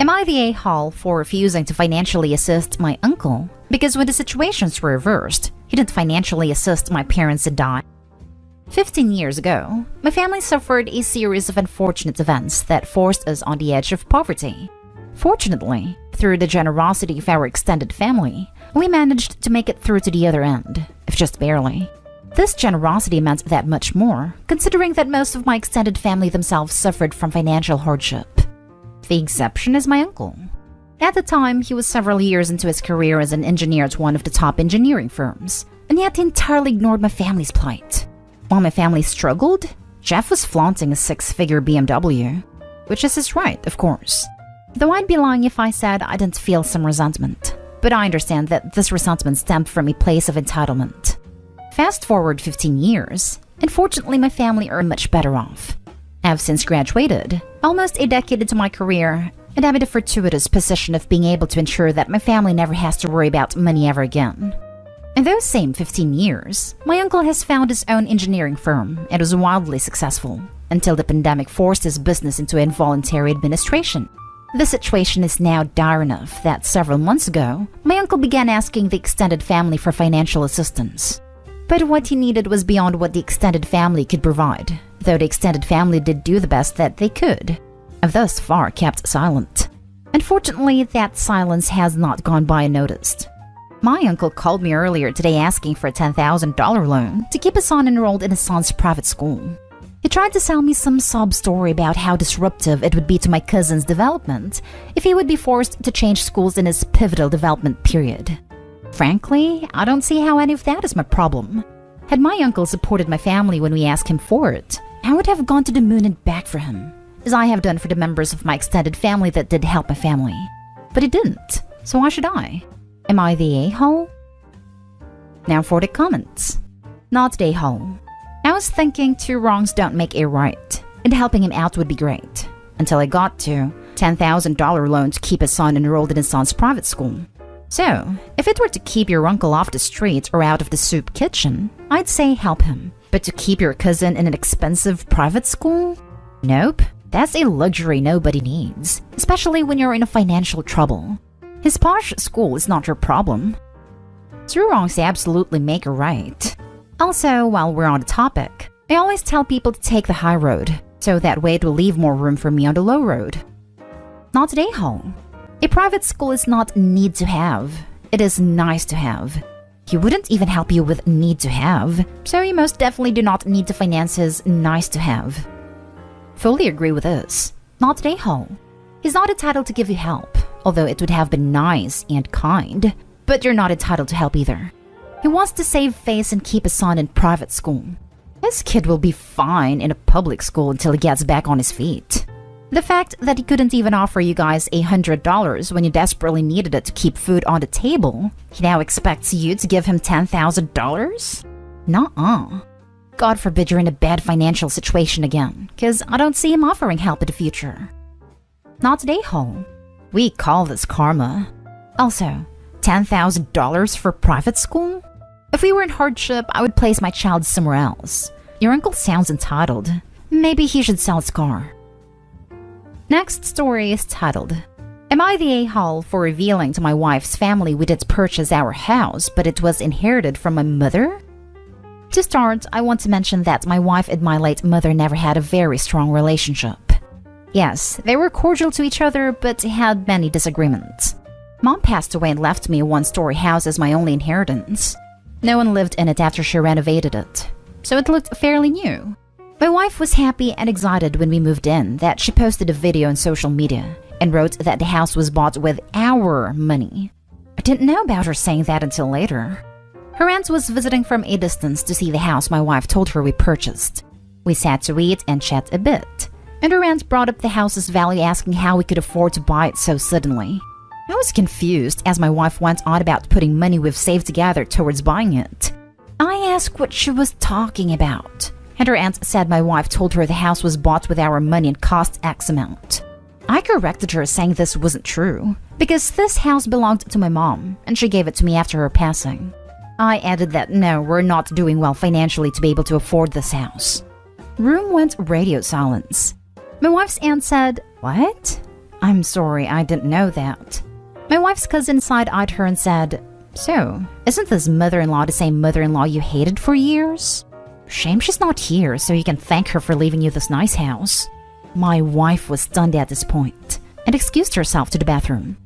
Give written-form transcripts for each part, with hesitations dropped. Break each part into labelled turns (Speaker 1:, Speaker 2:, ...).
Speaker 1: Am I the a-hole for refusing to financially assist my uncle? Because when the situations were reversed, he didn't financially assist my parents and I. 15 years ago, my family suffered a series of unfortunate events that forced us on the edge of poverty. Fortunately, through the generosity of our extended family, we managed to make it through to the other end, if just barely. This generosity meant that much more, considering that most of my extended family themselves suffered from financial hardship. The exception is my uncle. At the time, he was several years into his career as an engineer at one of the top engineering firms, and yet he entirely ignored my family's plight. While my family struggled, Jeff was flaunting a six-figure BMW, which is his right, of course. Though I'd be lying if I said I didn't feel some resentment, but I understand that this resentment stemmed from a place of entitlement. Fast forward 15 years, and fortunately my family are much better off. I've since graduated, almost a decade into my career, and I'm in the fortuitous position of being able to ensure that my family never has to worry about money ever again. In those same 15 years, my uncle has found his own engineering firm and was wildly successful, until the pandemic forced his business into involuntary administration. The situation is now dire enough that several months ago, my uncle began asking the extended family for financial assistance. But what he needed was beyond what the extended family could provide, though the extended family did do the best that they could. I've thus far kept silent. Unfortunately, that silence has not gone by unnoticed. My uncle called me earlier today asking for a $10,000 loan to keep his son enrolled in his son's private school. He tried to sell me some sob story about how disruptive it would be to my cousin's development if he would be forced to change schools in his pivotal development period. Frankly, I don't see how any of that is my problem. Had my uncle supported my family when we asked him for it, I would have gone to the moon and back for him, as I have done for the members of my extended family that did help my family. But he didn't, so why should I? Am I the a-hole? Now for the comments. Not the a-hole. I was thinking 2 wrongs don't make a right, and helping him out would be great, until I got to $10,000 loan to keep his son enrolled in his son's private school. So, if it were to keep your uncle off the street or out of the soup kitchen, I'd say help him. But to keep your cousin in an expensive private school? Nope, that's a luxury nobody needs, especially when you're in a financial trouble. His posh school is not your problem. 2 wrongs absolutely make a right. Also, while we're on the topic, I always tell people to take the high road, so that way it will leave more room for me on the low road. Not today, home. A private school is not need to have, it is nice to have. He wouldn't even help you with need to have, so you most definitely do not need to finance his nice to have. Fully agree with this. Not today, home. He's not entitled to give you help, although it would have been nice and kind, but you're not entitled to help either. He wants to save face and keep his son in private school. His kid will be fine in a public school until he gets back on his feet. The fact that he couldn't even offer you guys $100 when you desperately needed it to keep food on the table, he now expects you to give him $10,000? Nuh-uh. God forbid you're in a bad financial situation again, cause I don't see him offering help in the future. Not today, home. We call this karma. Also, $10,000 for private school? If we were in hardship, I would place my child somewhere else. Your uncle sounds entitled. Maybe he should sell his car. Next story is titled, Am I the a-hole for revealing to my wife's family we did purchase our house, but it was inherited from my mother? To start, I want to mention that my wife and my late mother never had a very strong relationship. Yes, they were cordial to each other, but had many disagreements. Mom passed away and left me a 1-story house as my only inheritance. No one lived in it after she renovated it, so it looked fairly new. My wife was happy and excited when we moved in that she posted a video on social media and wrote that the house was bought with our money. I didn't know about her saying that until later. Her aunt was visiting from a distance to see the house my wife told her we purchased. We sat to eat and chat a bit, and her aunt brought up the house's value asking how we could afford to buy it so suddenly. I was confused as my wife went on about putting money we've saved together towards buying it. I asked what she was talking about, and her aunt said my wife told her the house was bought with our money and cost X amount. I corrected her saying this wasn't true, because this house belonged to my mom, and she gave it to me after her passing. I added that no, we're not doing well financially to be able to afford this house. Room went radio silence. My wife's aunt said, "What? I'm sorry, I didn't know that. My wife's cousin side-eyed her and said, so, isn't this mother-in-law the same mother-in-law you hated for years? Shame she's not here, so you can thank her for leaving you this nice house. My wife was stunned at this point and excused herself to the bathroom.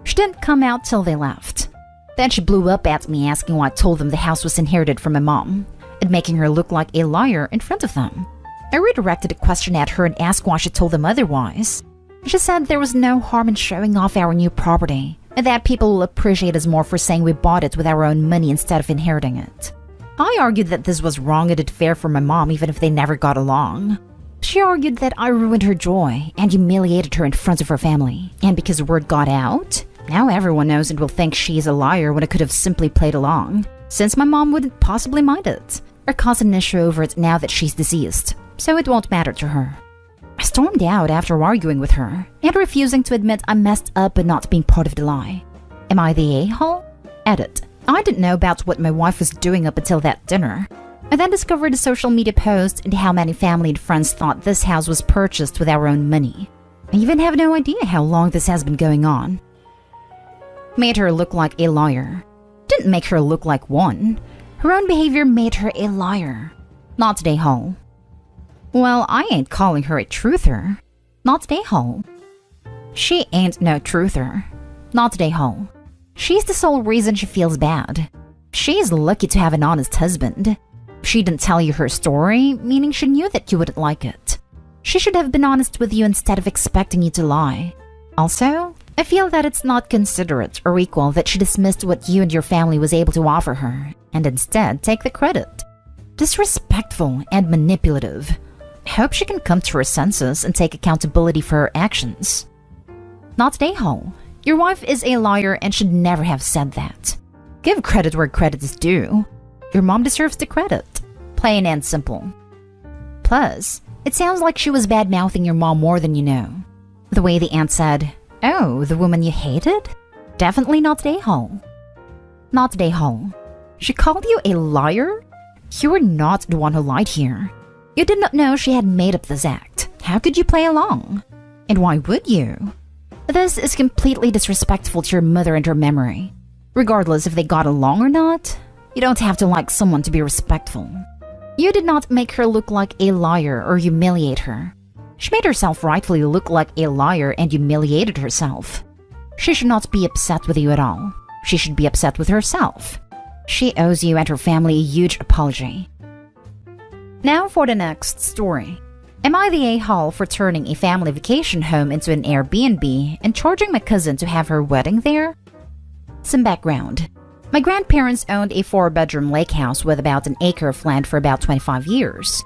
Speaker 1: She didn't come out till they left. Then she blew up at me asking why I told them the house was inherited from my mom and making her look like a liar in front of them. I redirected a question at her and asked why she told them otherwise. She said there was no harm in showing off our new property and that people will appreciate us more for saying we bought it with our own money instead of inheriting it. I argued that this was wrong and unfair for my mom even if they never got along. She argued that I ruined her joy and humiliated her in front of her family. And because word got out, now everyone knows and will think she's a liar when I could have simply played along, since my mom wouldn't possibly mind it, or cause an issue over it now that she's deceased, so it won't matter to her. I stormed out after arguing with her and refusing to admit I messed up by not being part of the lie. Am I the a-hole? Edit. I didn't know about what my wife was doing up until that dinner. I then discovered a social media post and how many family and friends thought this house was purchased with our own money. I even have no idea how long this has been going on. Made her look like a liar. Didn't make her look like one. Her own behavior made her a liar. Not the a-hole. Well, I ain't calling her a truther. Not the a-hole. She ain't no truther. Not the a-hole. She's the sole reason she feels bad. She's lucky to have an honest husband. She didn't tell you her story, meaning she knew that you wouldn't like it. She should have been honest with you instead of expecting you to lie. Also, I feel that it's not considerate or equal that she dismissed what you and your family was able to offer her, and instead take the credit. Disrespectful and manipulative. I hope she can come to her senses and take accountability for her actions. Not the a-hole. Your wife is a liar and should never have said that. Give credit where credit is due. Your mom deserves the credit. Plain and simple. Plus, it sounds like she was bad-mouthing your mom more than you know. The way the aunt said, "Oh, the woman you hated?" Definitely not the a-hole. Not the a-hole. She called you a liar? You were not the one who lied here. You did not know she had made up this act. How could you play along? And why would you? This is completely disrespectful to your mother and her memory. Regardless if they got along or not, you don't have to like someone to be respectful. You did not make her look like a liar or humiliate her. She made herself rightfully look like a liar and humiliated herself. She should not be upset with you at all. She should be upset with herself. She owes you and her family a huge apology. Now for the next story. Am I the a-hole for turning a family vacation home into an Airbnb and charging my cousin to have her wedding there? Some background. My grandparents owned a 4-bedroom lake house with about an acre of land for about 25 years.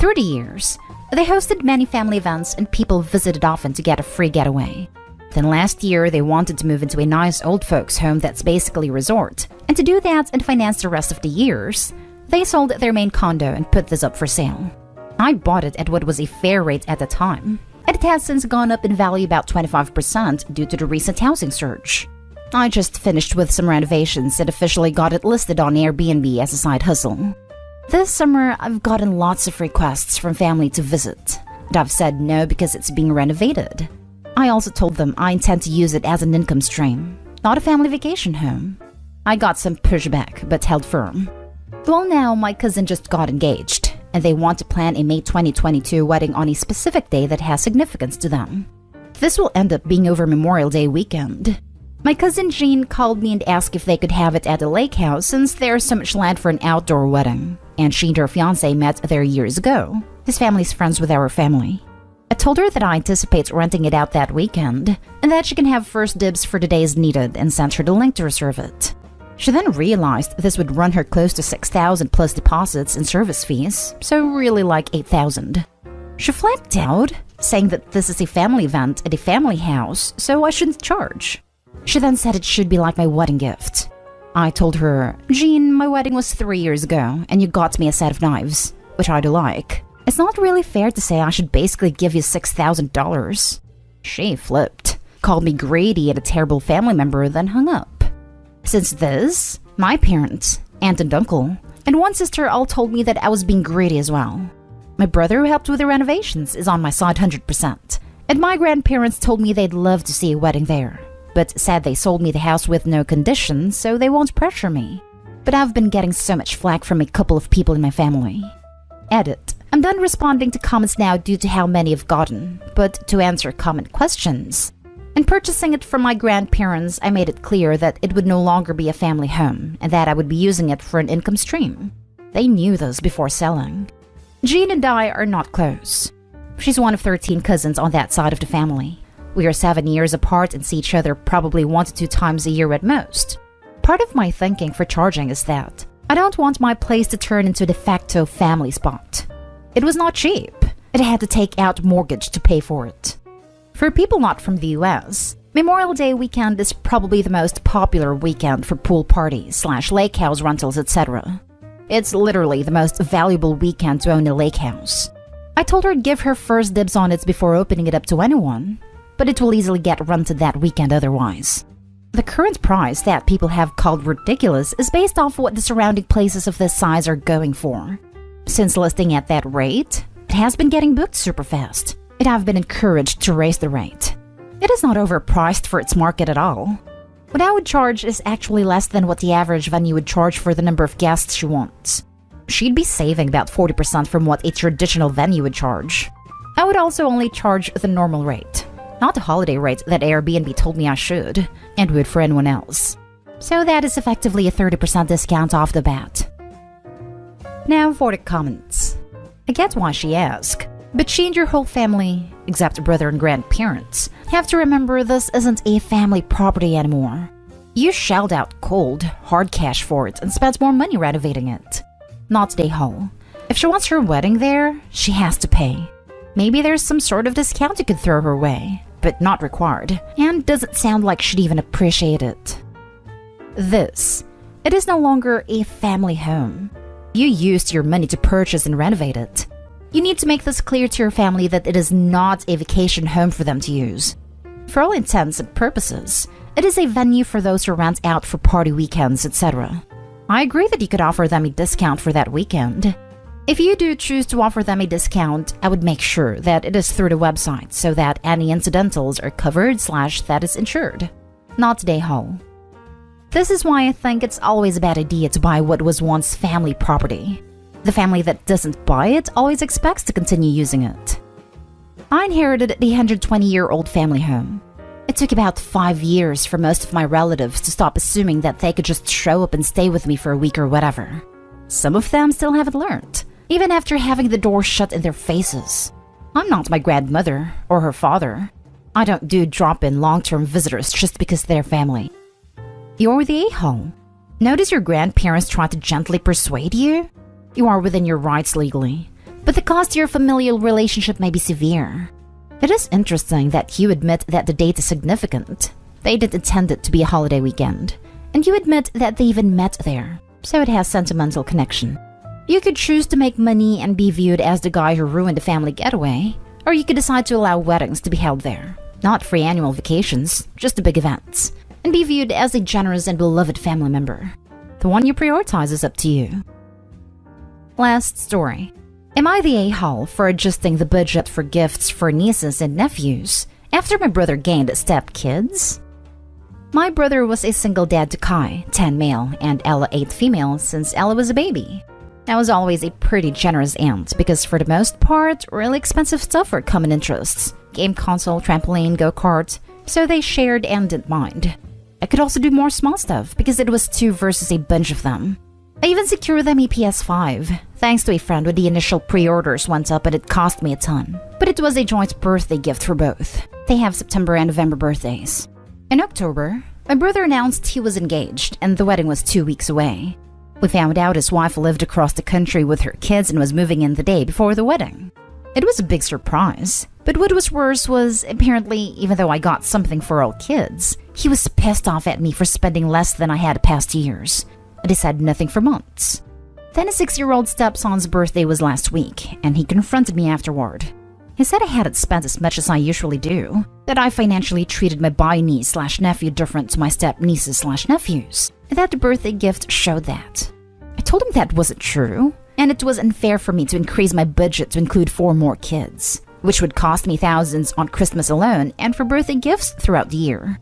Speaker 1: Through the years, they hosted many family events and people visited often to get a free getaway. Then last year, they wanted to move into a nice old folks home that's basically a resort. And to do that and finance the rest of the years, they sold their main condo and put this up for sale. I bought it at what was a fair rate at the time, and it has since gone up in value about 25% due to the recent housing surge. I just finished with some renovations and officially got it listed on Airbnb as a side hustle. This summer, I've gotten lots of requests from family to visit, and I've said no because it's being renovated. I also told them I intend to use it as an income stream, not a family vacation home. I got some pushback, but held firm. Well, now my cousin just got engaged, and they want to plan a May 2022 wedding on a specific day that has significance to them. This will end up being over Memorial Day weekend. My cousin Jean called me and asked if they could have it at the lake house since there's so much land for an outdoor wedding, and she and her fiancé met there years ago. His family's friends with our family. I told her that I anticipate renting it out that weekend, and that she can have first dibs for the days needed and sent her the link to reserve it. She then realized this would run her close to $6,000 plus deposits and service fees, so really like $8,000. She flipped out, saying that this is a family event at a family house, so I shouldn't charge. She then said it should be like my wedding gift. I told her, "Jean, my wedding was 3 years ago, and you got me a set of knives, which I do like. It's not really fair to say I should basically give you $6,000. She flipped, called me greedy and a terrible family member, then hung up. Since this, my parents, aunt and uncle, and one sister all told me that I was being greedy as well. My brother who helped with the renovations is on my side 100%, And my grandparents told me they'd love to see a wedding there, but said they sold me the house with no conditions, so they won't pressure me. But I've been getting so much flack from a couple of people in my family. Edit. I'm done responding to comments now due to how many I've gotten, but to answer comment questions. In purchasing it from my grandparents, I made it clear that it would no longer be a family home and that I would be using it for an income stream. They knew this before selling. Jean and I are not close. She's one of 13 cousins on that side of the family. We are 7 years apart and see each other probably 1 to 2 times a year at most. Part of my thinking for charging is that I don't want my place to turn into a de facto family spot. It was not cheap. I had to take out mortgage to pay for it. For people not from the US, Memorial Day weekend is probably the most popular weekend for pool parties / lake house rentals, etc. It's literally the most valuable weekend to own a lake house. I told her I'd give her first dibs on it before opening it up to anyone, but it will easily get rented that weekend otherwise. The current price that people have called ridiculous is based off what the surrounding places of this size are going for. Since listing at that rate, it has been getting booked super fast, and I've been encouraged to raise the rate. It is not overpriced for its market at all. What I would charge is actually less than what the average venue would charge for the number of guests she wants. She'd be saving about 40% from what a traditional venue would charge. I would also only charge the normal rate, not the holiday rate that Airbnb told me I should, and would for anyone else. So that is effectively a 30% discount off the bat. Now for the comments. I get why she asked, but she and your whole family, except brother and grandparents, have to remember this isn't a family property anymore. You shelled out cold, hard cash for it and spent more money renovating it. Not the whole. If she wants her wedding there, she has to pay. Maybe there's some sort of discount you could throw her way, but not required, and doesn't sound like she'd even appreciate it. It is no longer a family home. You used your money to purchase and renovate it. You need to make this clear to your family that it is not a vacation home for them to use. For all intents and purposes, it is a venue for those who rent out for party weekends, etc. I agree that you could offer them a discount for that weekend. If you do choose to offer them a discount, I would make sure that it is through the website so that any incidentals are covered / that is insured, not day haul. This is why I think it's always a bad idea to buy what was once family property. The family that doesn't buy it always expects to continue using it. I inherited the 120-year-old family home. It took about 5 years for most of my relatives to stop assuming that they could just show up and stay with me for a week or whatever. Some of them still haven't learned, even after having the door shut in their faces. I'm not my grandmother or her father. I don't do drop-in long-term visitors just because they're family. You're the a-hole. Notice your grandparents try to gently persuade you? You are within your rights legally, but the cost to your familial relationship may be severe. It is interesting that you admit that the date is significant. They didn't intend it to be a holiday weekend, and you admit that they even met there, so it has sentimental connection. You could choose to make money and be viewed as the guy who ruined the family getaway, or you could decide to allow weddings to be held there. Not free annual vacations, just the big events, and be viewed as a generous and beloved family member. The one you prioritize is up to you. Last story. Am I the a-hole for adjusting the budget for gifts for nieces and nephews after my brother gained stepkids? My brother was a single dad to Kai, 10 male, and Ella 8 female since Ella was a baby. I was always a pretty generous aunt because for the most part, really expensive stuff were common interests. Game console, trampoline, go-kart, so they shared and didn't mind. I could also do more small stuff because it was 2 versus a bunch of them. I even secured them a PS5, thanks to a friend when the initial pre-orders went up and it cost me a ton. But it was a joint birthday gift for both. They have September and November birthdays. In October, my brother announced he was engaged and the wedding was 2 weeks away. We found out his wife lived across the country with her kids and was moving in the day before the wedding. It was a big surprise, but what was worse was, apparently, even though I got something for all kids, he was pissed off at me for spending less than I had past years. And he said nothing for months. Then his 6-year-old stepson's birthday was last week, and he confronted me afterward. He said I hadn't spent as much as I usually do, that I financially treated my bi-niece / nephew different to my step-nieces / nephews, and that the birthday gift showed that. I told him that wasn't true, and it was unfair for me to increase my budget to include 4 more kids. which would cost me thousands on Christmas alone and for birthday gifts throughout the year.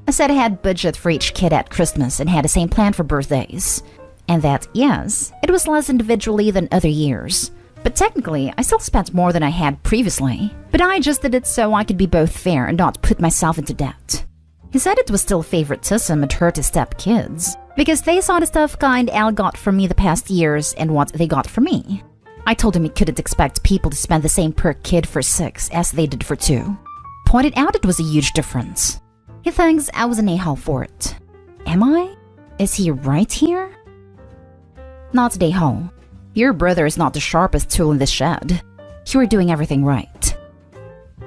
Speaker 1: I said I had budget for each kid at Christmas and had the same plan for birthdays. And that, yes, it was less individually than other years. But technically, I still spent more than I had previously. But I just did it so I could be both fair and not put myself into debt. He said it was still favoritism and hurt his step-kids, because they saw the stuff kind Al got from me the past years and what they got from me. I told him he couldn't expect people to spend the same per kid for 6 as they did for 2. Pointed out it was a huge difference. He thinks I was an a-hole for it. Am I? Is he right here? Not a hole. Your brother is not the sharpest tool in the shed. You were doing everything right.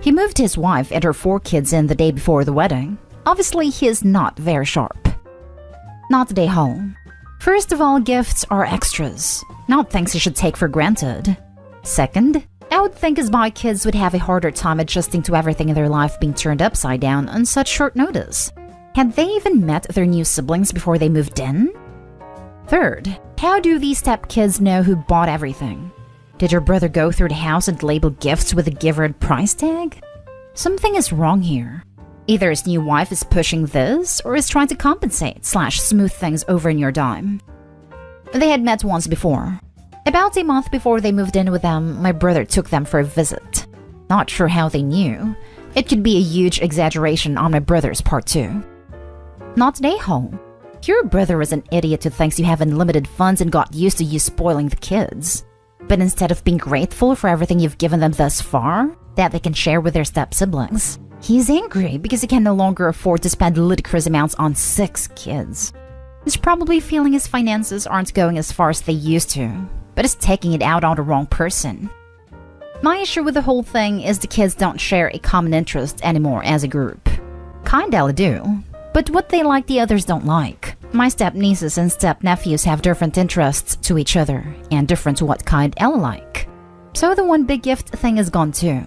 Speaker 1: He moved his wife and her 4 kids in the day before the wedding. Obviously, he is not very sharp. Not a hole. First of all, gifts are extras, not things you should take for granted. Second, I would think his boy kids would have a harder time adjusting to everything in their life being turned upside down on such short notice. Had they even met their new siblings before they moved in? Third, how do these step-kids know who bought everything? Did your brother go through the house and label gifts with a giver and price tag? Something is wrong here. Either his new wife is pushing this, or is trying to compensate/smooth things over in your dime. They had met once before. About a month before they moved in with them, my brother took them for a visit. Not sure how they knew. It could be a huge exaggeration on my brother's part too. Not an a-hole. Your brother is an idiot who thinks you have unlimited funds and got used to you spoiling the kids. But instead of being grateful for everything you've given them thus far, that they can share with their step-siblings, he's angry because he can no longer afford to spend ludicrous amounts on 6 kids. He's probably feeling his finances aren't going as far as they used to, but is taking it out on the wrong person. My issue with the whole thing is the kids don't share a common interest anymore as a group. Kinda do, but what they like the others don't like. My step-nieces and step-nephews have different interests to each other, and different to what kind Ella like. So the one big gift thing is gone too.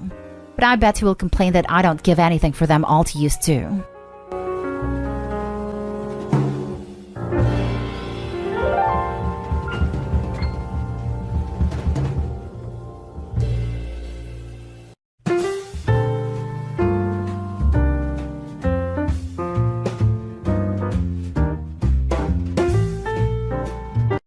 Speaker 1: But I bet he will complain that I don't give anything for them all to use too.